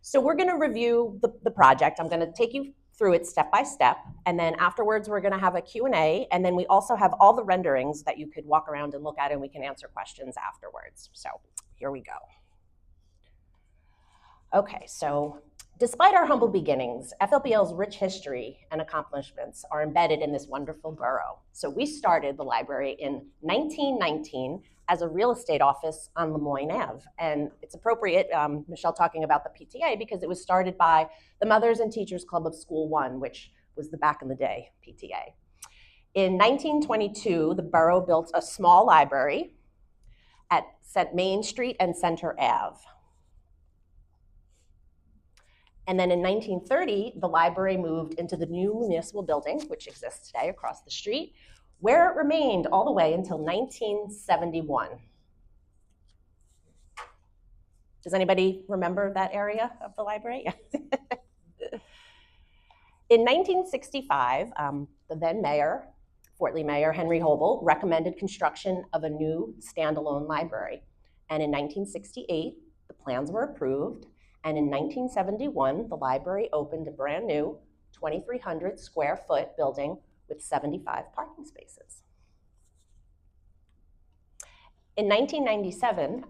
So we're going to review the project. I'm going to take you through it step by step, and then afterwards we're going to have a Q&A, and then we also have all the renderings that you could walk around and look at, and we can answer questions afterwards. So here we go. Okay, so despite our humble beginnings, FLPL's rich history and accomplishments are embedded in this wonderful borough. So we started the library in 1919 as a real estate office on Lemoyne Ave. And it's appropriate, Michelle talking about the PTA, because it was started by the Mothers and Teachers Club of School 1, which was the back in the day PTA. In 1922, the borough built a small library at Main Street and Center Ave. And then in 1930, the library moved into the new municipal building, which exists today across the street, where it remained all the way until 1971. Does anybody remember that area of the library? In 1965, the then mayor, Fort Lee Mayor Henry Hobel, recommended construction of a new standalone library. And in 1968, the plans were approved. And in 1971, the library opened a brand new 2,300 square foot building with 75 parking spaces. In 1997,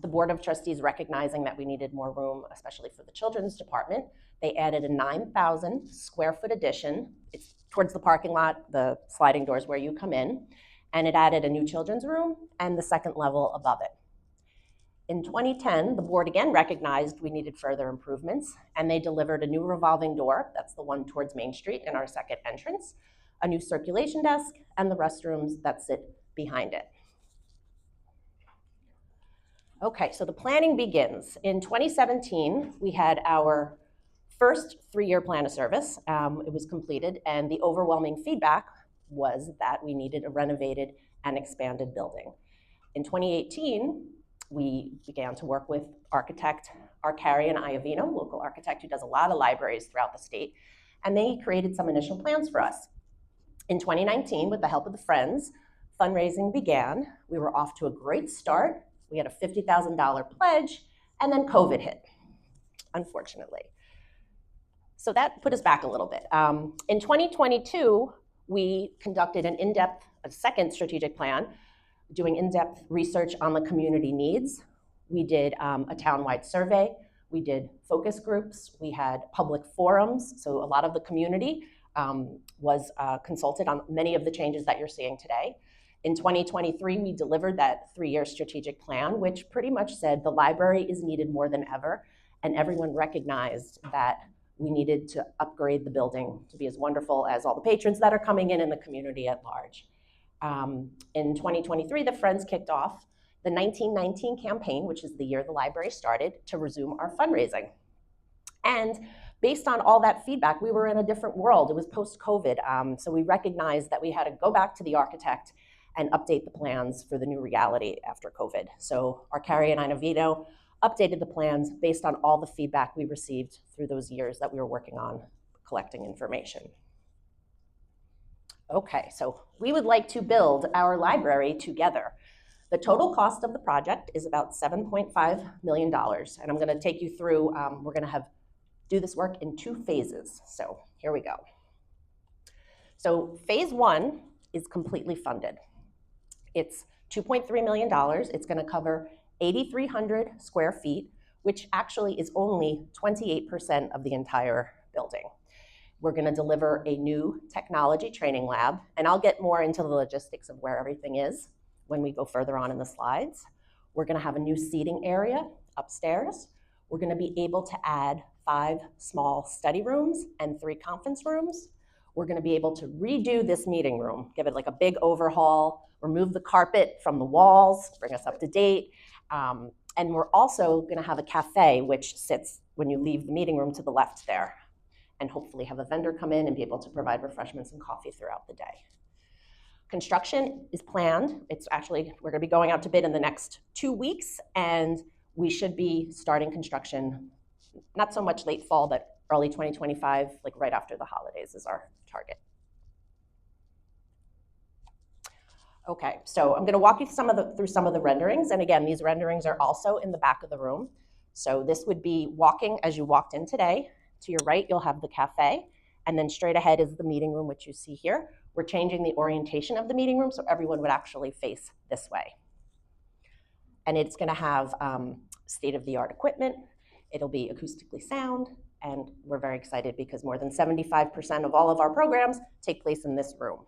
the Board of Trustees, recognizing that we needed more room, especially for the children's department, they added a 9,000 square foot addition. It's towards the parking lot, the sliding doors where you come in, and it added a new children's room and the second level above it. In 2010, the board again recognized we needed further improvements, and they delivered a new revolving door, that's the one towards Main Street in our second entrance, a new circulation desk, and the restrooms that sit behind it. Okay, so the planning begins. In 2017, we had our first 3-year plan of service. It was completed, and the overwhelming feedback was that we needed a renovated and expanded building. In 2018, we began to work with architect Arcarian Iovino, local architect who does a lot of libraries throughout the state, and they created some initial plans for us. In 2019, with the help of the Friends, fundraising began. We were off to a great start. We had a $50,000 pledge, and then COVID hit, unfortunately. So that put us back a little bit. In 2022, we conducted a second strategic plan, doing in-depth research on the community needs. We did a town-wide survey. We did focus groups. We had public forums. So a lot of the community was consulted on many of the changes that you're seeing today. In 2023, we delivered that 3-year strategic plan, which pretty much said the library is needed more than ever, and everyone recognized that we needed to upgrade the building to be as wonderful as all the patrons that are coming in the community at large. In 2023, the Friends kicked off the 1919 campaign, which is the year the library started, to resume our fundraising. And based on all that feedback, we were in a different world. It was post-COVID, so we recognized that we had to go back to the architect and update the plans for the new reality after COVID. So Arcari and Iovino updated the plans based on all the feedback we received through those years that we were working on collecting information. Okay, so we would like to build our library together. The total cost of the project is about $7.5 million, and I'm gonna take you through, we're gonna do this work in 2 phases. So here we go. So phase 1 is completely funded. It's $2.3 million. It's gonna cover 8,300 square feet, which actually is only 28% of the entire building. We're gonna deliver a new technology training lab, and I'll get more into the logistics of where everything is when we go further on in the slides. We're gonna have a new seating area upstairs. We're gonna be able to add 5 small study rooms and 3 conference rooms. We're gonna be able to redo this meeting room, give it like a big overhaul, remove the carpet from the walls, bring us up to date. And we're also gonna have a cafe, which sits when you leave the meeting room to the left there, and hopefully have a vendor come in and be able to provide refreshments and coffee throughout the day. Construction is planned. It's actually, we're gonna be going out to bid in the next 2 weeks, and we should be starting construction, not so much late fall, but early 2025, like right after the holidays is our target. Okay, so I'm gonna walk you through some of the renderings, and again, these renderings are also in the back of the room. So this would be walking as you walked in today. To your right, you'll have the cafe, and then straight ahead is the meeting room, which you see here. We're changing the orientation of the meeting room so everyone would actually face this way. And it's gonna have state-of-the-art equipment. It'll be acoustically sound, and we're very excited because more than 75% of all of our programs take place in this room.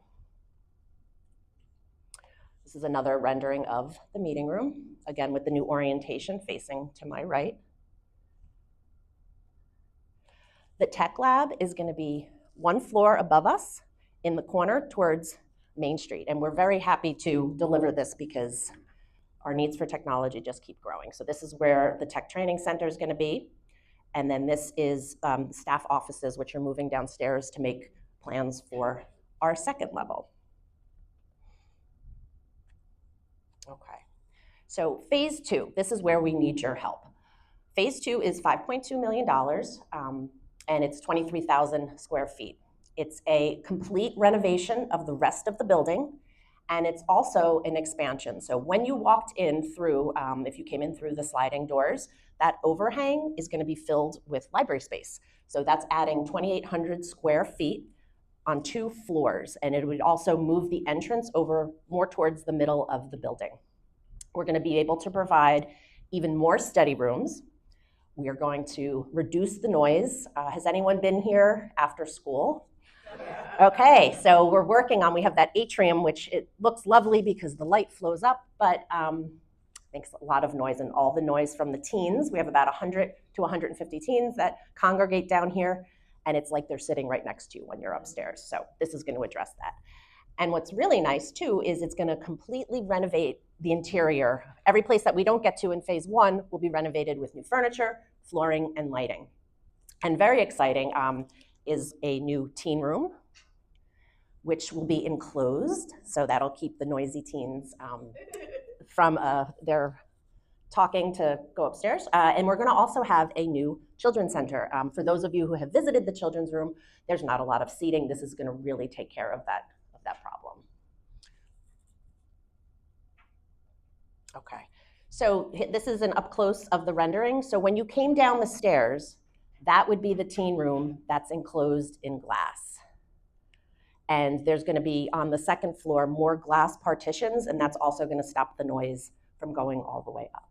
This is another rendering of the meeting room, again with the new orientation facing to my right. The tech lab is going to be one floor above us in the corner towards Main Street, and we're very happy to deliver this because our needs for technology just keep growing. So this is where the tech training center is going to be, and then this is staff offices, which are moving downstairs to make plans for our second level. Okay, so phase two, this is where we need your help. Phase two is $5.2 million, and it's 23,000 square feet. It's a complete renovation of the rest of the building, and it's also an expansion. So when you walked in through, if you came in through the sliding doors, that overhang is going to be filled with library space. So that's adding 2,800 square feet on 2 floors, and it would also move the entrance over more towards the middle of the building. We're going to be able to provide even more study rooms. We are going to reduce the noise. Has anyone been here after school? Okay, so we're working on, we have that atrium, which it looks lovely because the light flows up, but makes a lot of noise, and all the noise from the teens. We have about 100 to 150 teens that congregate down here, and it's like they're sitting right next to you when you're upstairs. So this is going to address that. And what's really nice too is it's going to completely renovate the interior. Every place that we don't get to in phase one will be renovated with new furniture, flooring, and lighting. And very exciting is a new teen room, which will be enclosed. So that'll keep the noisy teens from their talking to go upstairs. And we're going to also have a new children's center. For those of you who have visited the children's room, there's not a lot of seating. This is going to really take care of that problem. Okay, so this is an up close of the rendering. So when you came down the stairs, that would be the teen room that's enclosed in glass. And there's going to be on the second floor more glass partitions, and that's also going to stop the noise from going all the way up.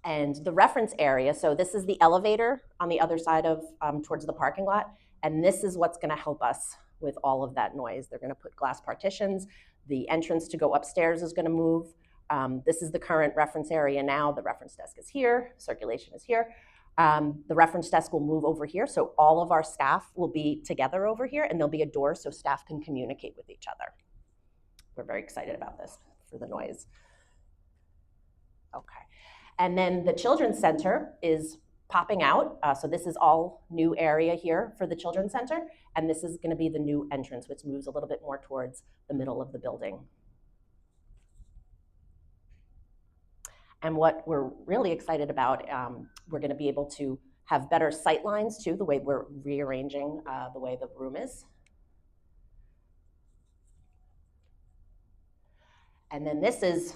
And the reference area, so this is the elevator on the other side of towards the parking lot, and this is what's going to help us with all of that noise. They're going to put glass partitions. The entrance to go upstairs is going to move. This is the current reference area now. The reference desk is here. Circulation is here. The reference desk will move over here, so all of our staff will be together over here, and there'll be a door so staff can communicate with each other. We're very excited about this for the noise. Okay, and then the Children's Center is popping out. So this is all new area here for the Children's Center, and this is going to be the new entrance, which moves a little bit more towards the middle of the building. And what we're really excited about, we're going to be able to have better sight lines too, the way we're rearranging the way the room is. And then this is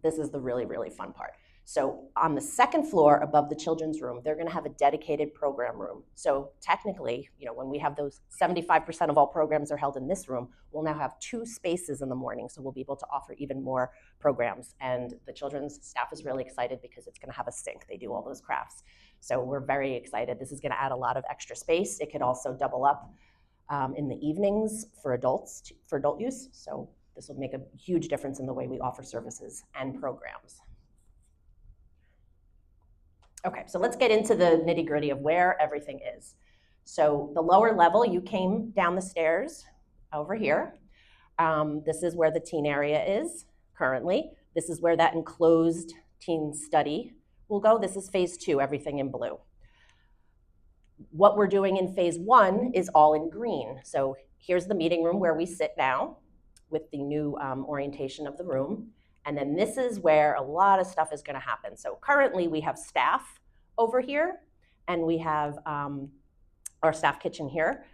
the really, really fun part. So on the second floor above the children's room, they're going to have a dedicated program room. So technically, when we have those 75% of all programs are held in this room, we'll now have 2 spaces in the morning. So we'll be able to offer even more programs. And the children's staff is really excited because it's going to have a sink. They do all those crafts. So we're very excited. This is going to add a lot of extra space. It could also double up in the evenings for adults, for adult use. So this will make a huge difference in the way we offer services and programs. Okay, so let's get into the nitty-gritty of where everything is. So the lower level, you came down the stairs over here. This is where the teen area is currently. This is where that enclosed teen study will go. This is phase 2, everything in blue. What we're doing in phase 1 is all in green. So here's the meeting room where we sit now with the new orientation of the room. And then this is where a lot of stuff is going to happen. So currently we have staff over here, and we have our staff kitchen here.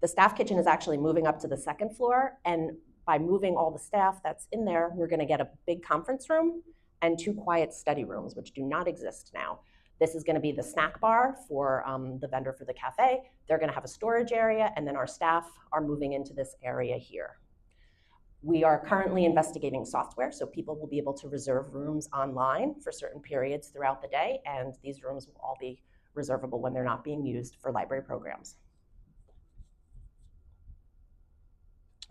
The staff kitchen is actually moving up to the second floor, and by moving all the staff that's in there, we're going to get a big conference room, and 2 quiet study rooms, which do not exist now. This is going to be the snack bar for the vendor for the cafe. They're going to have a storage area, and then our staff are moving into this area here. We are currently investigating software, so people will be able to reserve rooms online for certain periods throughout the day, and these rooms will all be reservable when they're not being used for library programs.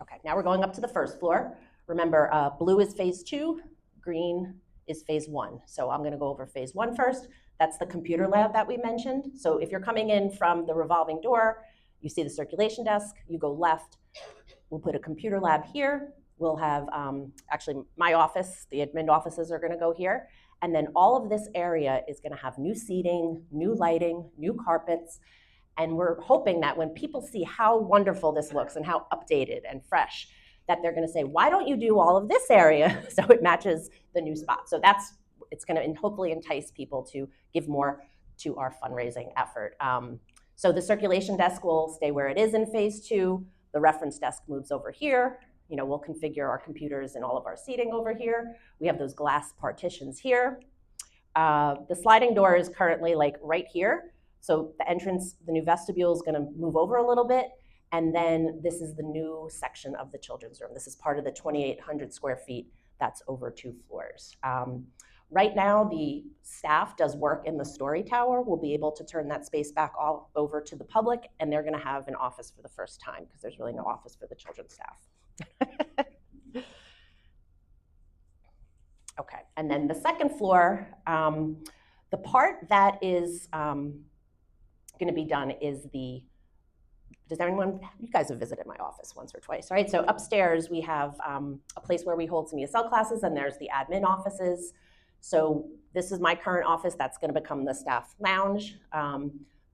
Okay, now we're going up to the first floor. Remember, blue is phase 2, green is phase 1. So I'm gonna go over phase 1 first. That's the computer lab that we mentioned. So if you're coming in from the revolving door, you see the circulation desk, you go left, we'll put a computer lab here. We'll have, actually my office, the admin offices are gonna go here. And then all of this area is gonna have new seating, new lighting, new carpets. And we're hoping that when people see how wonderful this looks and how updated and fresh, that they're gonna say, why don't you do all of this area so it matches the new spot? So it's gonna hopefully entice people to give more to our fundraising effort. So the circulation desk will stay where it is in phase 2. The reference desk moves over here. You know, we'll configure our computers and all of our seating over here. We have those glass partitions here. The sliding door is currently like right here. So the entrance, the new vestibule is gonna move over a little bit. And then this is the new section of the children's room. This is part of the 2,800 square feet that's over 2 floors. Right now, the staff does work in the story tower. We'll be able to turn that space back all over to the public, and they're gonna have an office for the first time because there's really no office for the children's staff. Okay, and then the second floor, the part that is gonna be done is does anyone, you guys have visited my office once or twice, right? So upstairs we have a place where we hold some ESL classes, and there's the admin offices. So this is my current office. That's gonna become the staff lounge.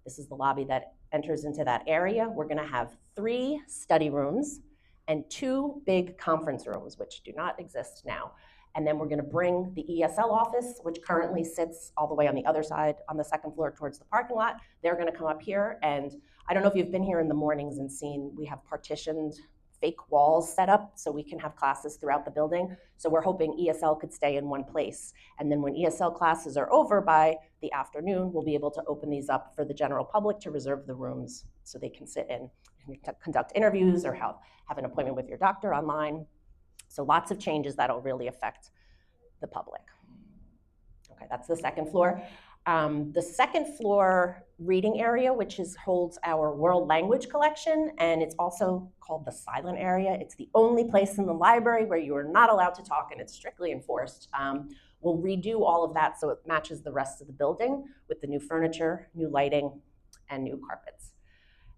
This is the lobby that enters into that area. We're gonna have 3 study rooms and 2 big conference rooms, which do not exist now. And then we're gonna bring the ESL office, which currently sits all the way on the other side on the second floor towards the parking lot. They're gonna come up here, and I don't know if you've been here in the mornings and seen, we have partitioned fake walls set up so we can have classes throughout the building. So we're hoping ESL could stay in one place. And then when ESL classes are over by the afternoon, we'll be able to open these up for the general public to reserve the rooms so they can sit in and conduct interviews or have an appointment with your doctor online. So lots of changes that'll really affect the public. Okay, that's the second floor. The second floor reading area, which holds our world language collection, and it's also called the silent area. It's the only place in the library where you are not allowed to talk, and it's strictly enforced. We'll redo all of that so it matches the rest of the building with the new furniture, new lighting, and new carpets.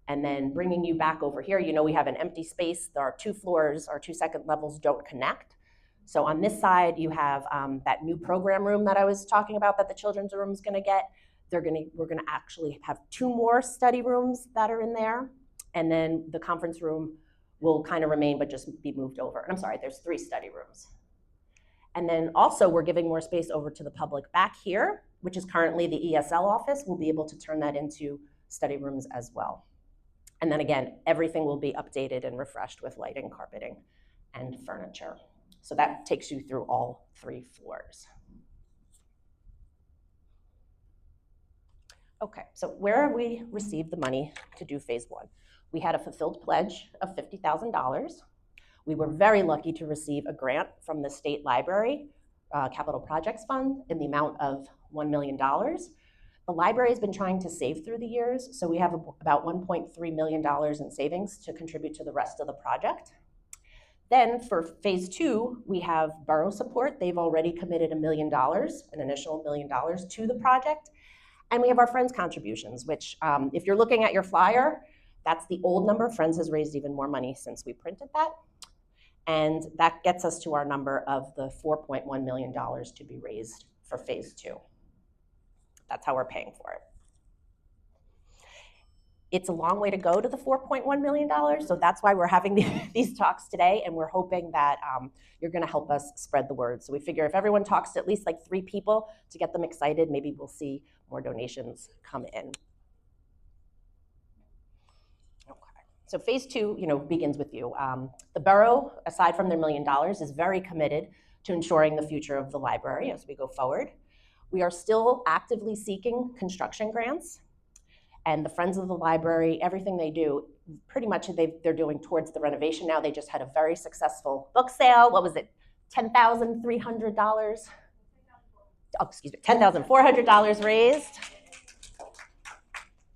And then bringing you back over here, you know we have an empty space. There are 2 floors, our 2 second levels don't connect. So on this side, you have that new program room that I was talking about that the children's room is gonna get. We're gonna actually have 2 more study rooms that are in there. And then the conference room will kind of remain, but just be moved over. And I'm sorry, there's 3 study rooms. And then also we're giving more space over to the public back here, which is currently the ESL office. We'll be able to turn that into study rooms as well. And then again, everything will be updated and refreshed with lighting, carpeting, and furniture. So that takes you through all 3 floors. Okay, so where have we received the money to do phase 1? We had a fulfilled pledge of $50,000. We were very lucky to receive a grant from the State Library Capital Projects Fund in the amount of $1 million. The library has been trying to save through the years, so we have about $1.3 million in savings to contribute to the rest of the project. Then for phase 2, we have borough support. They've already committed $1 million, an initial $1 million to the project. And we have our Friends contributions, which if you're looking at your flyer, that's the old number. Friends has raised even more money since we printed that. And that gets us to our number of the $4.1 million to be raised for phase 2. That's how we're paying for it. It's a long way to go to the $4.1 million, so that's why we're having these talks today, and we're hoping that you're gonna help us spread the word. So we figure if everyone talks to at least like 3 people to get them excited, maybe we'll see more donations come in. Okay. So phase 2, begins with you. The borough, aside from their $1 million, is very committed to ensuring the future of the library as we go forward. We are still actively seeking construction grants, and the Friends of the Library, everything they do, pretty much they're doing towards the renovation now. They just had a very successful book sale. What was it? $10,300. Oh, excuse me, $10,400 raised.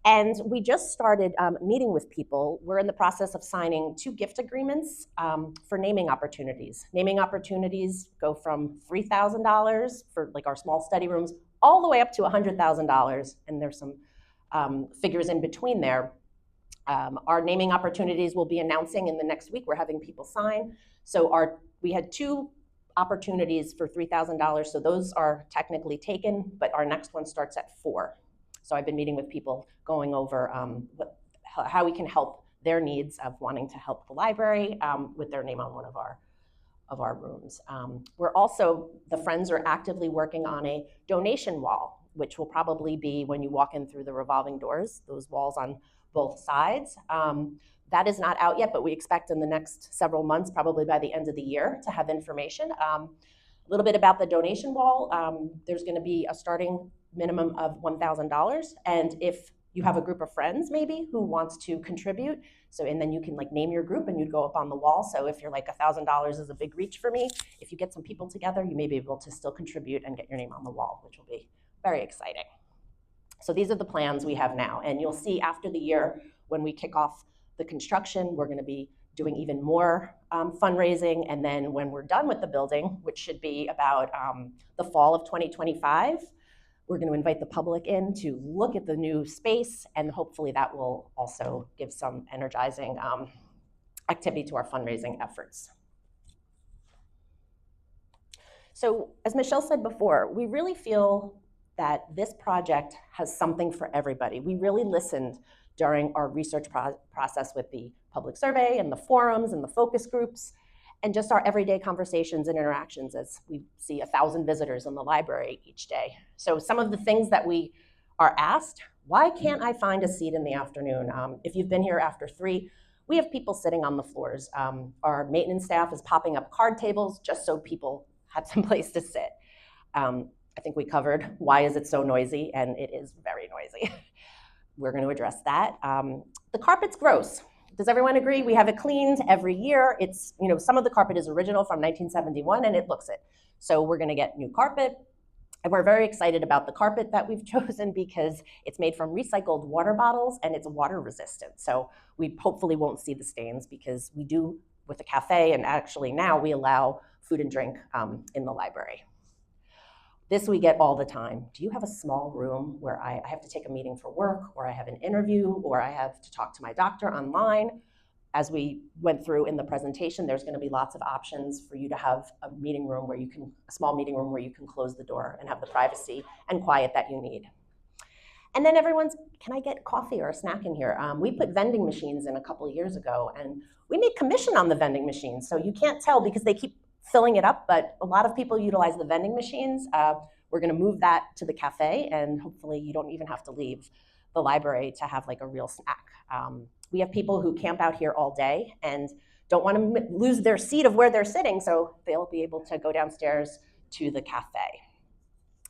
And we just started meeting with people. We're in the process of signing 2 gift agreements for naming opportunities. Naming opportunities go from $3,000 for like our small study rooms all the way up to $100,000, and there's some figures in between there. Our naming opportunities we'll be announcing in the next week. We're having people sign. So we had 2 opportunities for $3,000, so those are technically taken, but our next one starts at 4. So I've been meeting with people going over how we can help their needs of wanting to help the library with their name on one of our rooms. We're also, the Friends are actively working on a donation wall, which will probably be when you walk in through the revolving doors, those walls on both sides. That is not out yet, but we expect in the next several months, probably by the end of the year, to have information. A little bit about the donation wall. There's going to be a starting minimum of $1,000, and if you have a group of friends maybe who wants to contribute, and then you can like name your group and you'd go up on the wall. So if you're like $1,000 is a big reach for me, if you get some people together, you may be able to still contribute and get your name on the wall, which will be very exciting. So these are the plans we have now, and you'll see after the year when we kick off the construction, we're going to be doing even more fundraising, and then when we're done with the building, which should be about the fall of 2025, we're going to invite the public in to look at the new space, and hopefully that will also give some energizing activity to our fundraising efforts. So as Michelle said before, we really feel that this project has something for everybody. We really listened during our research process with the public survey and the forums and the focus groups, and just our everyday conversations and interactions as we see 1,000 visitors in the library each day. So some of the things that we are asked, why can't I find a seat in the afternoon? If you've been here after 3, we have people sitting on the floors. Our maintenance staff is popping up card tables just so people have some place to sit. I think we covered why is it so noisy, and it is very noisy. We're going to address that. The carpet's gross. Does everyone agree? We have it cleaned every year. It's, some of the carpet is original from 1971 and it looks it. So we're going to get new carpet. And we're very excited about the carpet that we've chosen because it's made from recycled water bottles and it's water resistant. So we hopefully won't see the stains because we do with the cafe, and actually now we allow food and drink in the library. This we get all the time. Do you have a small room where I have to take a meeting for work, or I have an interview, or I have to talk to my doctor online? As we went through in the presentation, there's going to be lots of options for you to have a meeting room where a small meeting room where you can close the door and have the privacy and quiet that you need. And then can I get coffee or a snack in here? We put vending machines in a couple of years ago, and we made commission on the vending machines. So you can't tell because they keep filling it up, but a lot of people utilize the vending machines. We're going to move that to the cafe, and hopefully you don't even have to leave the library to have like a real snack. We have people who camp out here all day and don't want to lose their seat of where they're sitting, so they'll be able to go downstairs to the cafe.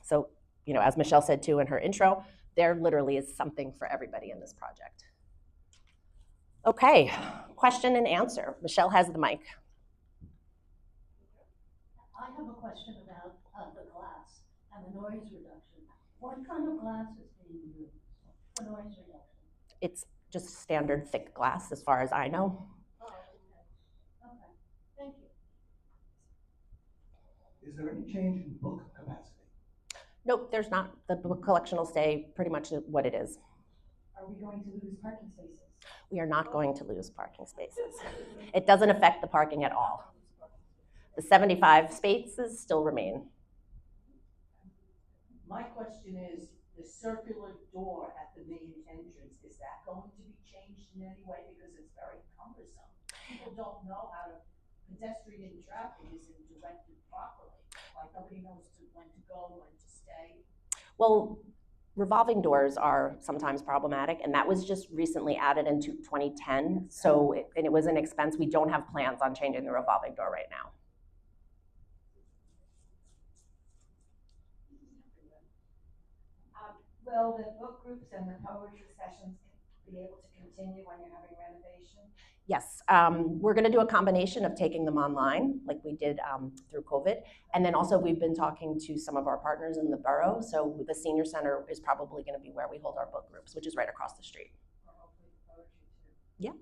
So, as Michelle said too in her intro, there literally is something for everybody in this project. Okay, question and answer. Michelle has the mic. I have a question about the glass and the noise reduction. What kind of glass is being used for noise reduction? It's just standard thick glass as far as I know. Oh, okay. Okay, thank you. Is there any change in book capacity? Nope, there's not. The book collection will stay pretty much what it is. Are we going to lose parking spaces? We are not going to lose parking spaces. It doesn't affect the parking at all. The 75 spaces still remain. My question is, the circular door at the main entrance, is that going to be changed in any way? Because it's very cumbersome. People don't know how pedestrian traffic isn't directed properly. Like nobody knows when to go, when to stay. Well, revolving doors are sometimes problematic, and that was just recently added into 2010. So it was an expense. We don't have plans on changing the revolving door right now. will the book groups and the poetry sessions be able to continue when you're having renovation? Yes, we're going to do a combination of taking them online, like we did through COVID, and then also we've been talking to some of our partners in the borough. So the senior center is probably going to be where we hold our book groups, which is right across the street. Or hopefully the poetry too? Yeah,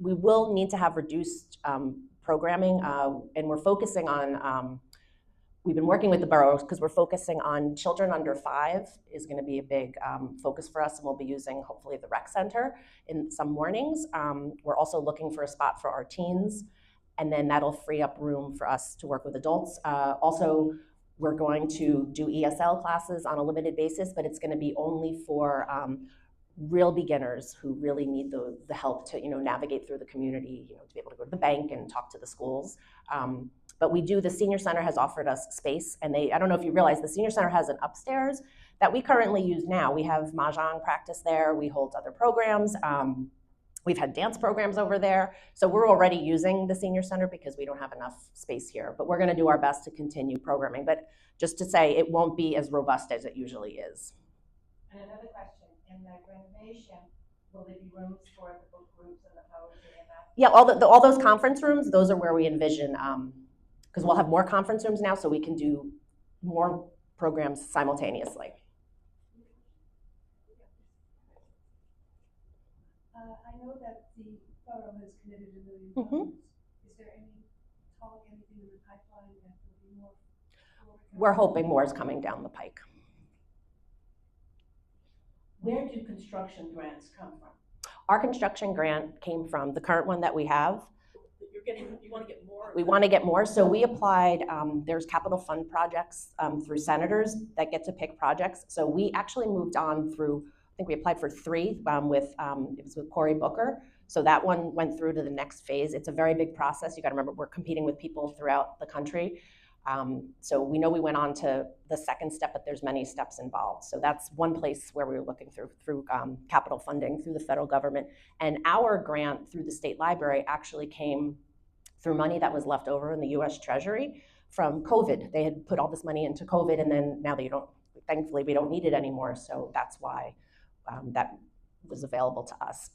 we will need to have reduced programming, and we're focusing on. We've been working with the boroughs because we're focusing on children under 5 is going to be a big focus for us, and we'll be using hopefully the rec center in some mornings. We're also looking for a spot for our teens, and then that'll free up room for us to work with adults. Also, we're going to do ESL classes on a limited basis, but it's going to be only for real beginners who really need the help to navigate through the community, to be able to go to the bank and talk to the schools. But the senior center has offered us space, and I don't know if you realize, the senior center has an upstairs that we currently use now. We have mahjong practice there, we hold other programs, we've had dance programs over there. So we're already using the senior center because we don't have enough space here, but we're gonna do our best to continue programming. But just to say, it won't be as robust as it usually is. And another question, in the renovation, will there be rooms for the book groups and the poetry and that? Yeah, all those conference rooms, those are where we envision, because we'll have more conference rooms now, so we can do more programs simultaneously. I know that the borough has committed $1 million. Mhm. Is there any talk, anything in the pipeline that will be more? We're hoping more is coming down the pike. Where do construction grants come from? Our construction grant came from the current one that we have. You want to get more? We want to get more, so we applied, there's capital fund projects through senators that get to pick projects. So we actually moved on through, I think we applied for 3 it was with Cory Booker. So that one went through to the next phase. It's a very big process. You got to remember, we're competing with people throughout the country. So we know we went on to the second step, but there's many steps involved. So that's one place where we were looking through capital funding through the federal government. And our grant through the state library actually came through money that was left over in the US Treasury from COVID. They had put all this money into COVID, and then now thankfully we don't need it anymore. So that's why that was available to us.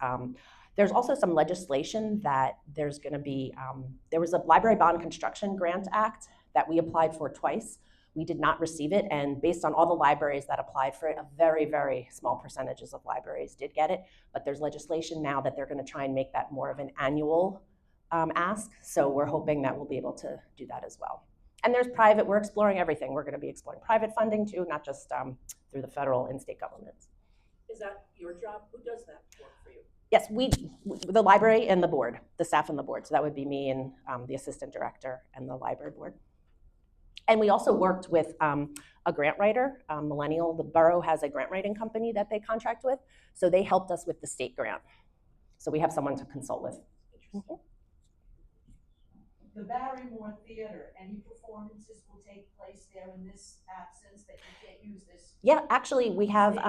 There's also some legislation that there's gonna be, there was a Library Bond Construction Grant Act that we applied for twice. We did not receive it, and based on all the libraries that applied for it, a very, very small percentages of libraries did get it. But there's legislation now that they're gonna try and make that more of an annual ask. So we're hoping that we'll be able to do that as well. And there's private, we're exploring everything. We're gonna be exploring private funding too, not just through the federal and state governments. Is that your job? Who does that work for you? Yes, the library and the board, the staff and the board. So that would be me and the assistant director and the library board. And we also worked with a grant writer, Millennial. The borough has a grant writing company that they contract with. So they helped us with the state grant. So we have someone to consult with. Interesting. The Barrymore Theater, any performances will take place there in this absence that you can't use this? Yeah, actually, we have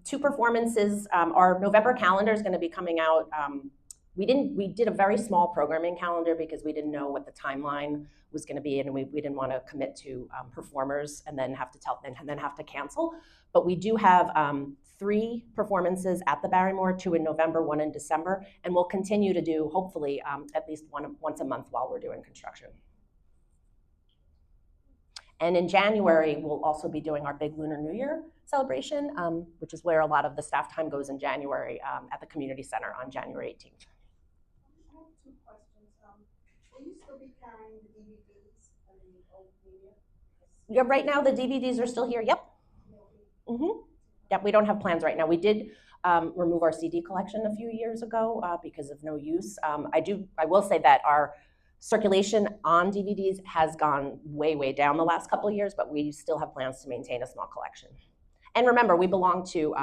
2 performances. Our November calendar is going to be coming out. We did a very small programming calendar because we didn't know what the timeline was going to be, and we didn't want to commit to performers and then have to cancel. But we do have 3 performances at the Barrymore, 2 in November, 1 in December, and we'll continue to do, hopefully, at least once a month while we're doing construction. And in January, we'll also be doing our big Lunar New Year celebration, which is where a lot of the staff time goes in January at the community center on January 18th. I have 2 questions. Will you still be carrying the DVDs and the old media? Yeah, right now the DVDs are still here. Yep. Yep. We don't have plans right now. We did remove our CD collection a few years ago because of no use. I will say that our circulation on DVDs has gone way, way down the last couple of years, but we still have plans to maintain a small collection. And remember, we belong to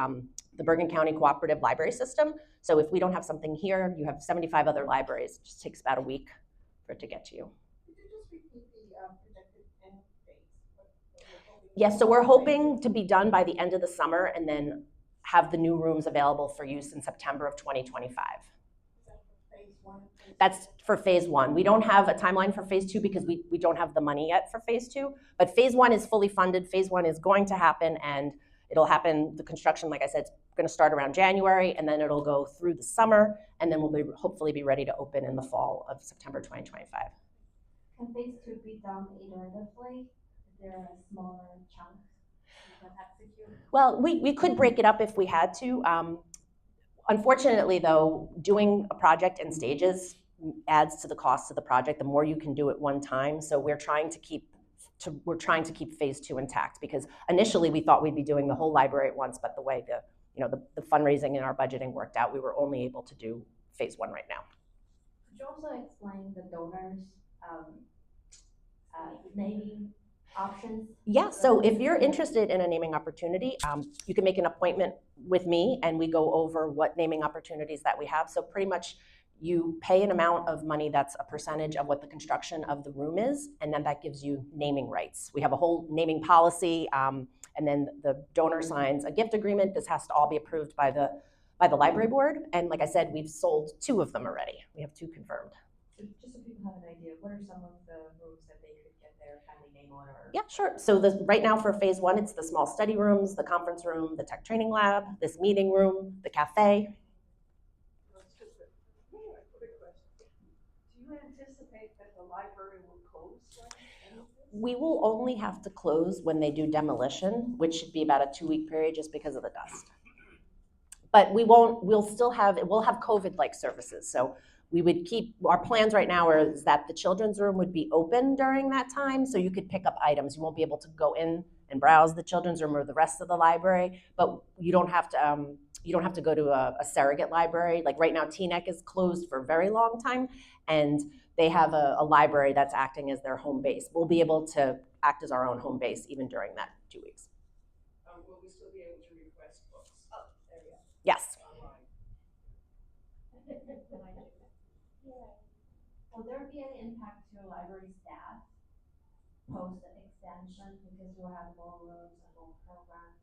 the Bergen County Cooperative Library System. So if we don't have something here, you have 75 other libraries. It just takes about a week for it to get to you. Could you just repeat the projected end dates? Yes, so we're hoping to be done by the end of the summer and then have the new rooms available for use in September of 2025. Phase 1? That's for phase 1. We don't have a timeline for phase 2 because we don't have the money yet for phase 2, but phase 1 is fully funded. Phase 1 is going to happen, and It'll happen, the construction, like I said, it's gonna start around January, and then it'll go through the summer, and then we'll be, hopefully be ready to open in the fall of September 2025. Can phase two be done iteratively? Is there a smaller chunk you can execute? Well, we could break it up if we had to. Unfortunately, though, doing a project in stages adds to the cost of the project. The more you can do at one time, so we're trying to keep phase two intact, because initially we thought we'd be doing the whole library at once, but the way the fundraising and our budgeting worked out, we were only able to do phase one right now. Could you also explain the donors, naming options? Yeah, so if you're interested in a naming opportunity, you can make an appointment with me and we go over what naming opportunities that we have. So pretty much you pay an amount of money that's a percentage of what the construction of the room is, and then that gives you naming rights. We have a whole naming policy, and then the donor signs a gift agreement. This has to all be approved by the library board. And like I said, we've sold 2 of them already. We have 2 confirmed. So just so people have an idea, what are some of the rooms that they could get their family name on, or? Yeah, sure. So right now for phase one, it's the small study rooms, the conference room, the tech training lab, this meeting room, the cafe. Do you anticipate that the library will close when any of this? We will only have to close when they do demolition, which should be about a 2-week period just because of the dust. But we'll have COVID-like services. So we would keep, our plans right now is that the children's room would be open during that time, so you could pick up items. You won't be able to go in and browse the children's room or the rest of the library, but you don't have to go to a surrogate library. Like right now, TNEC is closed for a very long time, and they have a library that's acting as their home base. We'll be able to act as our own home base even during that 2 weeks. Will we still be able to request books? Oh, there we go. Yes. Online. Will there be any impact to library staff post extension, because you'll have more rooms and more programs?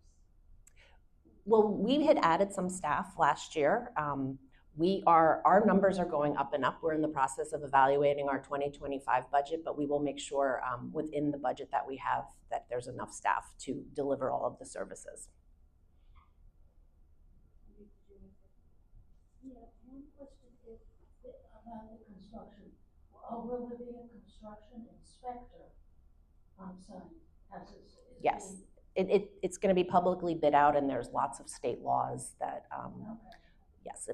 Well, we had added some staff last year. Our numbers are going up and up. We're in the process of evaluating our 2025 budget, but we will make sure within the budget that we have that there's enough staff to deliver all of the services. Yeah, one question is about the construction. Will there be a construction inspector on site as is? Yes. It's going to be publicly bid out, and there's lots of state laws that, yes,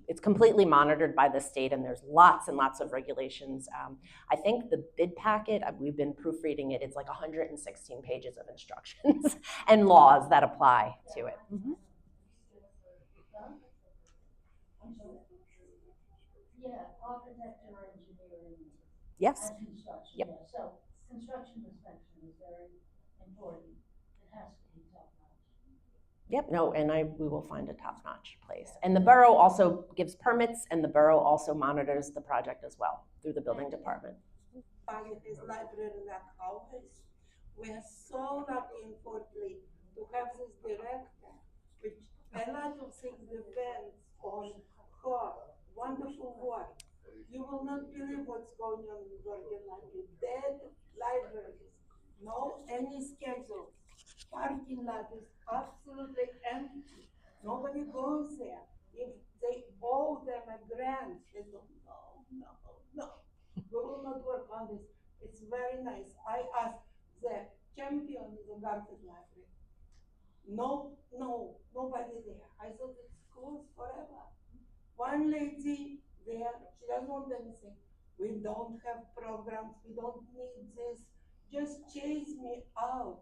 it's completely monitored by the state, and there's lots and lots of regulations. I think the bid packet, we've been proofreading it, it's like 116 pages of instructions and laws that apply to it. Mm-hmm. Yeah, architecture, engineering. Yes. And construction, Yep. yeah. So construction inspection is very important. It has to be top-notch. Yep, no, and we will find a top-notch place. And the borough also gives permits, and the borough also monitors the project as well through the building department. His library like always. We are so lucky in Fort Lee to have this director, which a lot of things depends on her wonderful work. You will not believe what's going on in Georgia Library. Dead libraries, no any schedule. Parking lot is absolutely empty. Nobody goes there. If they owe them a grant, they go, no. We will not work on this. It's very nice. I asked the champion in the Garfield Library. Nobody there. I thought it's closed forever. One lady there, she doesn't want anything. We don't have programs, we don't need this. Just chase me out.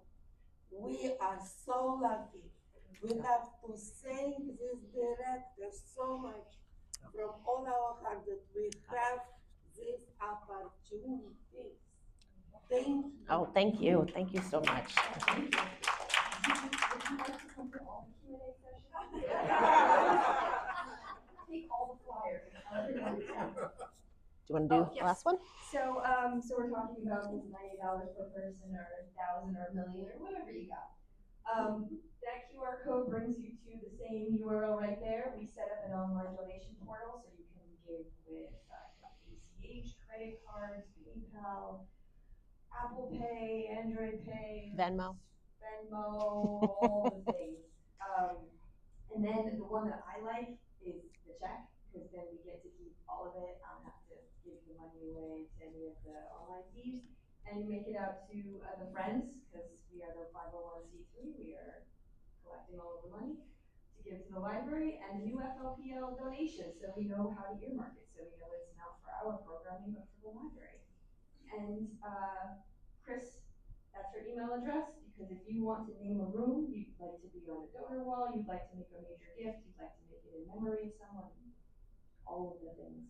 We are so lucky. We have to thank this director so much from all our heart that we have these opportunities. Thank you. Oh, thank you. Thank you so much. Take all the flyers. Do you want to do the last one? So, so we're talking about this $90 per person, or 1,000, or 1,000,000, or whatever you got. That QR code brings you to the same URL right there. We set up an online donation portal so you can give with ACH, credit cards, PayPal, Apple Pay, Android Pay, Venmo. Venmo, all the things. And then the one that I like is the check, because then we get to keep all of it. I don't have to give the money away to any of the online thieves. And you make it out to the friends, because we are the 501c3. We are collecting all of the money to give to the library, and the new FLPL donation, so we know how to earmark it. So we know it's not for our programming, but for the library. And Chris, that's her email address, because if you want to name a room, you'd like to be on a donor wall, you'd like to make a major gift, you'd like to make it in memory of someone, all of the things,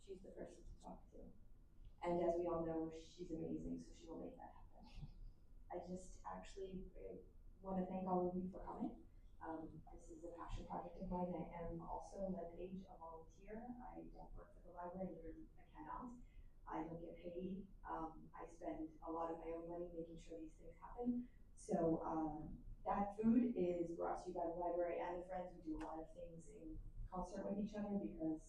she's the person to talk to. And as we all know, she's amazing, so she will make that happen. I just actually want to thank all of you for coming. This is a passion project of mine. I am also, like Paige, a volunteer. I don't work for the library, literally I cannot. I don't get paid. I spend a lot of my own money making sure these things happen. So that food is brought to you by the library and the friends. We do a lot of things in concert with each other because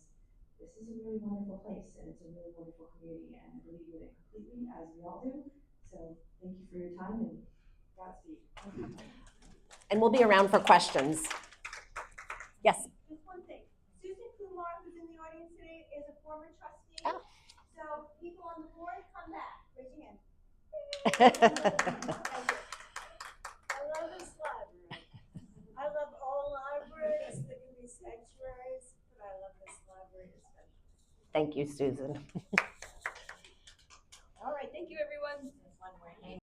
this is a really wonderful place and it's a really wonderful community, and I believe in it completely, as we all do. So thank you for your time and Godspeed. And we'll be around for questions. Yes. Just one thing, Susan Kumar, who's in the audience today, is a former trustee. Oh. So people on the board, come back, raise your hand. I love this library. I love all libraries, there can be sanctuaries, but I love this library especially. Thank you, Susan.